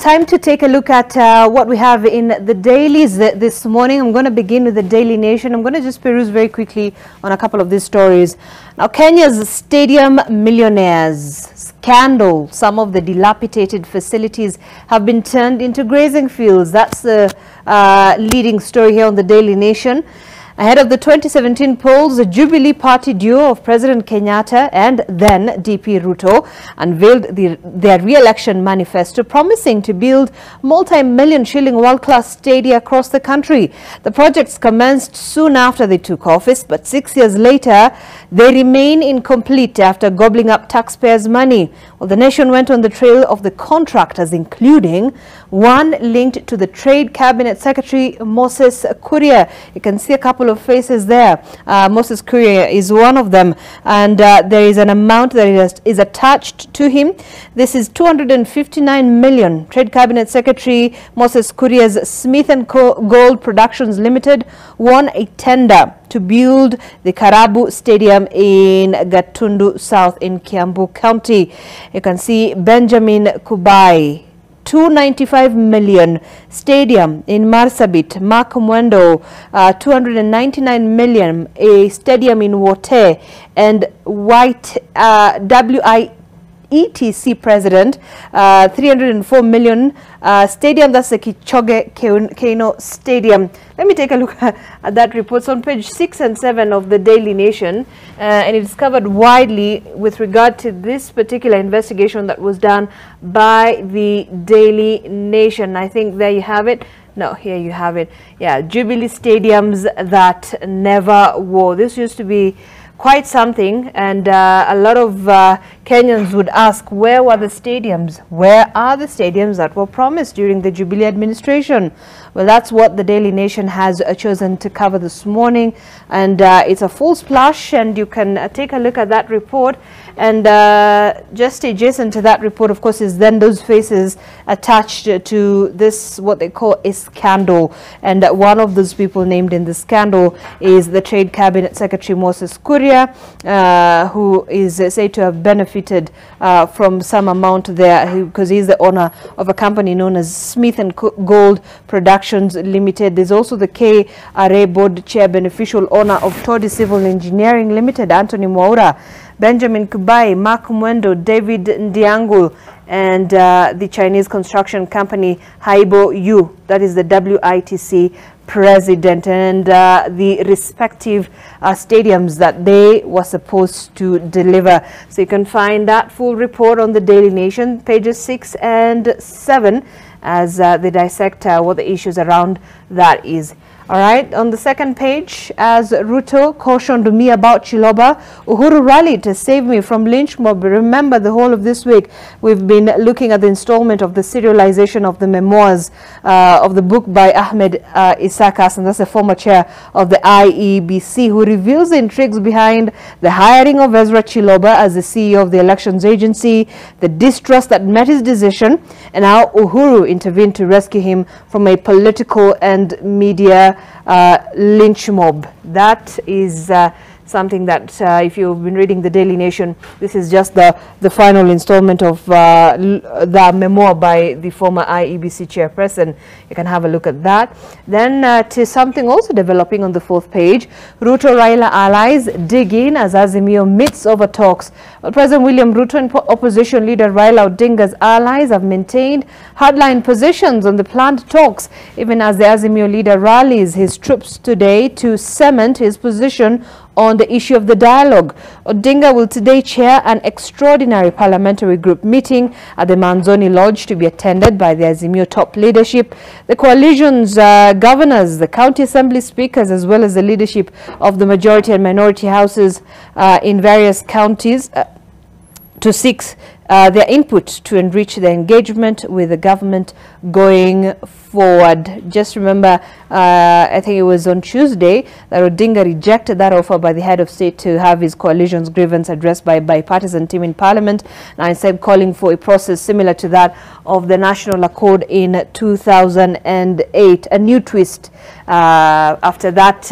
time to take a look at what we have in the dailies this morning. I'm going to begin with the Daily Nation. I'm going to just peruse very quickly on a couple of these stories. Now, Kenya's stadium millionaires scandal. Some of the dilapidated facilities have been turned into grazing fields. That's the leading story here on the Daily Nation. Ahead of the 2017 polls, the Jubilee Party duo of President Kenyatta and then DP Ruto unveiled their re-election manifesto, promising to build multi-million shilling world-class stadia across the country. The projects commenced soon after they took office, but 6 years later, they remain incomplete after gobbling up taxpayers' money. Well, the nation went on the trail of the contractors, including one linked to the Trade Cabinet Secretary Moses Kuria. You can see a couple of faces there. Moses Kuria is one of them, and there is an amount that is attached to him. This is 259 million. Trade Cabinet Secretary Moses Kuria's Smith & Gold Productions Limited won a tender to build the Karabu Stadium in Gatundu South in Kiambu County. You can see Benjamin Kubai, 295 million. Stadium in Marsabit, Mark Mwendo, 299 million. A stadium in Wote, and White WIETC president, 304 million. Stadium, that's the Kichoge Keino Stadium. Let me take a look at that report. It's on page 6 and 7 of the Daily Nation, and it's covered widely with regard to this particular investigation that was done by the Daily Nation. I think there you have it. No, here you have it. Yeah, Jubilee stadiums that never wore. This used to be quite something, and a lot of Kenyans would ask, where were the stadiums? Where are the stadiums that were promised during the Jubilee administration? Well, that's what the Daily Nation has chosen to cover this morning, and it's a full splash, and you can take a look at that report. And just adjacent to that report, of course, is then those faces attached to this, what they call a scandal. And one of those people named in the scandal is the Trade Cabinet Secretary Moses Kuria, who is said to have benefited from some amount there, because he's the owner of a company known as Smith & Gold Productions Limited. There's also the KRA board chair, beneficial owner of Todi Civil Engineering Limited, Anthony Mwaura, Benjamin Kubai, Mark Mwendo, David Ndiangul, and the Chinese construction company Haibo Yu, that is the WITC president, and the respective stadiums that they were supposed to deliver. So you can find that full report on the Daily Nation, pages 6 and 7, as they dissect what the issues around that is. All right, on the second page, as Ruto cautioned me about Chiloba, Uhuru rallied to save me from lynch mob. Remember, the whole of this week, we've been looking at the installment of the serialization of the memoirs of the book by Ahmed Isakas, and that's the former chair of the IEBC, who reveals the intrigues behind the hiring of Ezra Chiloba as the CEO of the elections agency, the distrust that met his decision, and how Uhuru intervened to rescue him from a political and media lynch mob. That is something that if you've been reading the Daily Nation, this is just the final installment of the memoir by the former IEBC chairperson. You can have a look at that. Then to something also developing on the fourth page, Ruto Raila allies dig in as Azimio meets over talks. Well, President William Ruto and opposition leader Raila Odinga's allies have maintained hardline positions on the planned talks, even as the Azimio leader rallies his troops today to cement his position on the issue of the dialogue. Odinga will today chair an extraordinary parliamentary group meeting at the Manzoni Lodge to be attended by the Azimio top leadership, the coalition's governors, the county assembly speakers, as well as the leadership of the majority and minority houses in various counties to seek their input to enrich the engagement with the government going forward. Just remember, I think it was on Tuesday that Odinga rejected that offer by the head of state to have his coalition's grievance addressed by a bipartisan team in parliament, and instead calling for a process similar to that of the National Accord in 2008. A new twist. After that,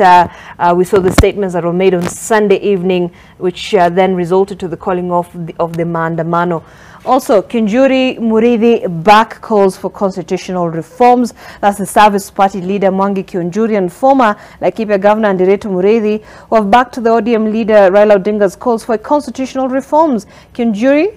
we saw the statements that were made on Sunday evening, which then resulted to the calling off of the Maandamano. Also, Kinjuri Muridhi back calls for constitutional reforms. That's the Service Party leader Mwangi Kinjuri and former Laikipia Governor Ndiretu Muridhi, who have backed the ODM leader Raila Odinga's calls for constitutional reforms. Kinjuri,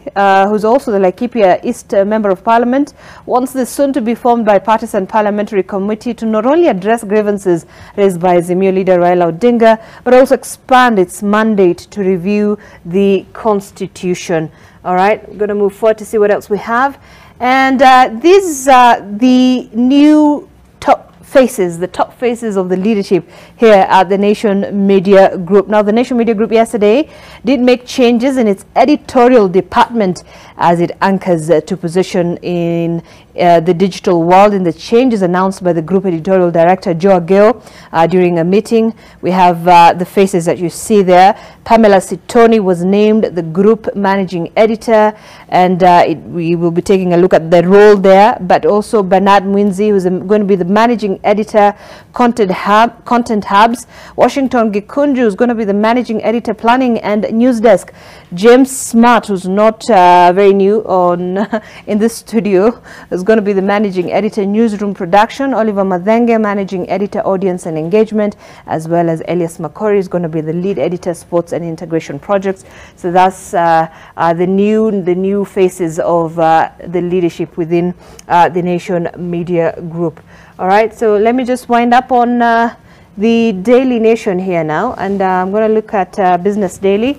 who's also the Laikipia East Member of Parliament, wants the soon-to-be formed bipartisan parliamentary committee to not only address grievances raised by Azimio leader Raila Odinga, but also expand its mandate to review the constitution. All right, we're going to move forward to see what else we have. And these are the new top faces of the leadership here at the Nation Media Group. Now, the Nation Media Group yesterday did make changes in its editorial department as it anchors to position in the digital world. In the changes announced by the group editorial director Joe Ageo during a meeting, we have the faces that you see there. Pamela Sitoni was named the group managing editor, and we will be taking a look at the role there. But also Bernard Mwinzi, who's going to be the managing editor, Content Hubs. Washington Gikunju is going to be the managing editor, planning and news desk. James Smart, who's not very new on in this studio, is going to be the managing editor, newsroom production. Oliver Madhenge, managing editor, audience and engagement, as well as Elias Makori is going to be the lead editor, sports and integration projects. So that's the new faces of the leadership within the Nation Media Group. All right, so let me just wind up on the Daily Nation here now, and I'm going to look at Business Daily.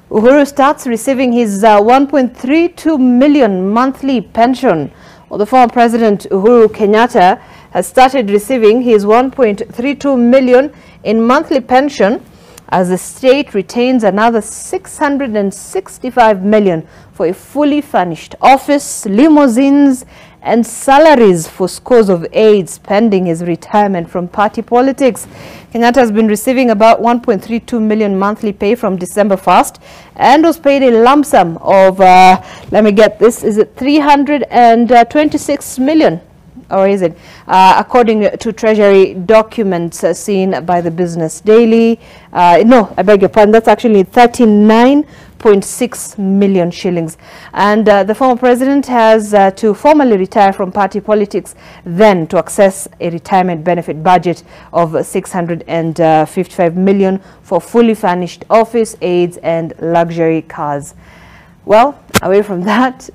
Uhuru starts receiving his 1.32 million monthly pension. Well, the former President Uhuru Kenyatta has started receiving his 1.32 million in monthly pension, as the state retains another 665 million for a fully furnished office, limousines, and salaries for scores of aides pending his retirement from party politics. Kenyatta has been receiving about 1.32 million monthly pay from December 1st and was paid a lump sum of, let me get this, is it 326 million? Or is it? According to Treasury documents seen by the Business Daily. No, I beg your pardon, that's actually 39.6 million shillings. And the former president has to formally retire from party politics, then to access a retirement benefit budget of 655 million for fully furnished office, aids and luxury cars. Well, away from that,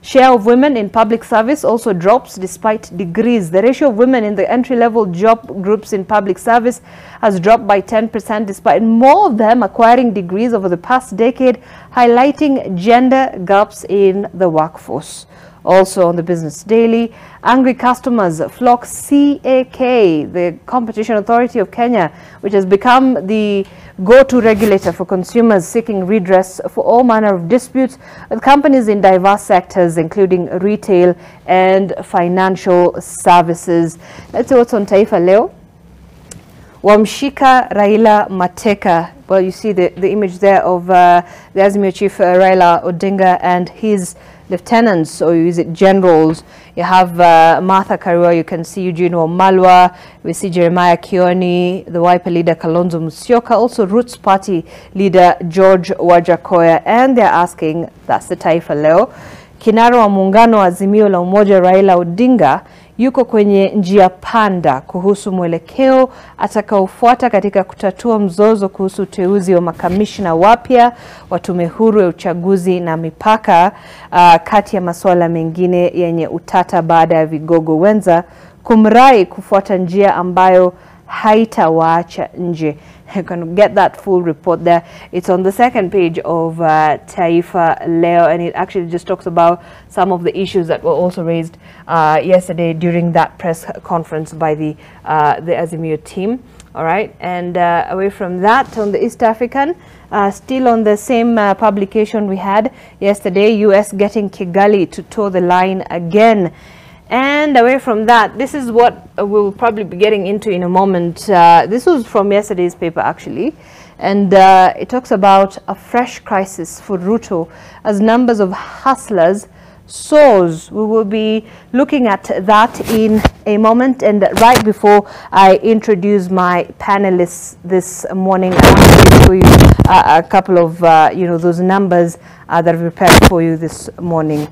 share of women in public service also drops despite degrees. The ratio of women in the entry-level job groups in public service has dropped by 10% despite more of them acquiring degrees over the past decade, highlighting gender gaps in the workforce. Also on the Business Daily, angry customers flock CAK, the Competition Authority of Kenya, which has become the go-to regulator for consumers seeking redress for all manner of disputes with companies in diverse sectors, including retail and financial services. Let's see what's on Taifa Leo. Wamshika Raila Mateka. Well, you see the image there of the Azimio chief Raila Odinga and his lieutenants, or is it generals? You have Martha Karua, you can see Eugene Wamalwa, we see Jeremiah Kioni, the Wiper leader Kalonzo Musyoka, also Roots Party leader George Wajakoya, and they're asking, that's the Taifa Leo, kinara wa muungano wa Azimio la Umoja Raila Odinga yuko kwenye njia panda kuhusu mwelekeo atakaofuata katika kutatua mzozo kuhusu uteuzi wa makamishna wapya wa tume huru ya uchaguzi na mipaka, kati ya masuala mengine yenye utata baada ya vigogo wenza kumrai kufuata njia ambayo haitawaacha nje. You can get that full report there. It's on the second page of Taifa Leo, and it actually just talks about some of the issues that were also raised yesterday during that press conference by the Azimio team. All right, and away from that, on the East African, still on the same publication we had yesterday, US getting Kigali to toe the line again. And away from that, this is what we'll probably be getting into in a moment. This was from yesterday's paper, actually. And it talks about a fresh crisis for Ruto as numbers of hustlers soars. We will be looking at that in a moment, and right before I introduce my panelists this morning, I want to show you a couple of those numbers that I've prepared for you this morning.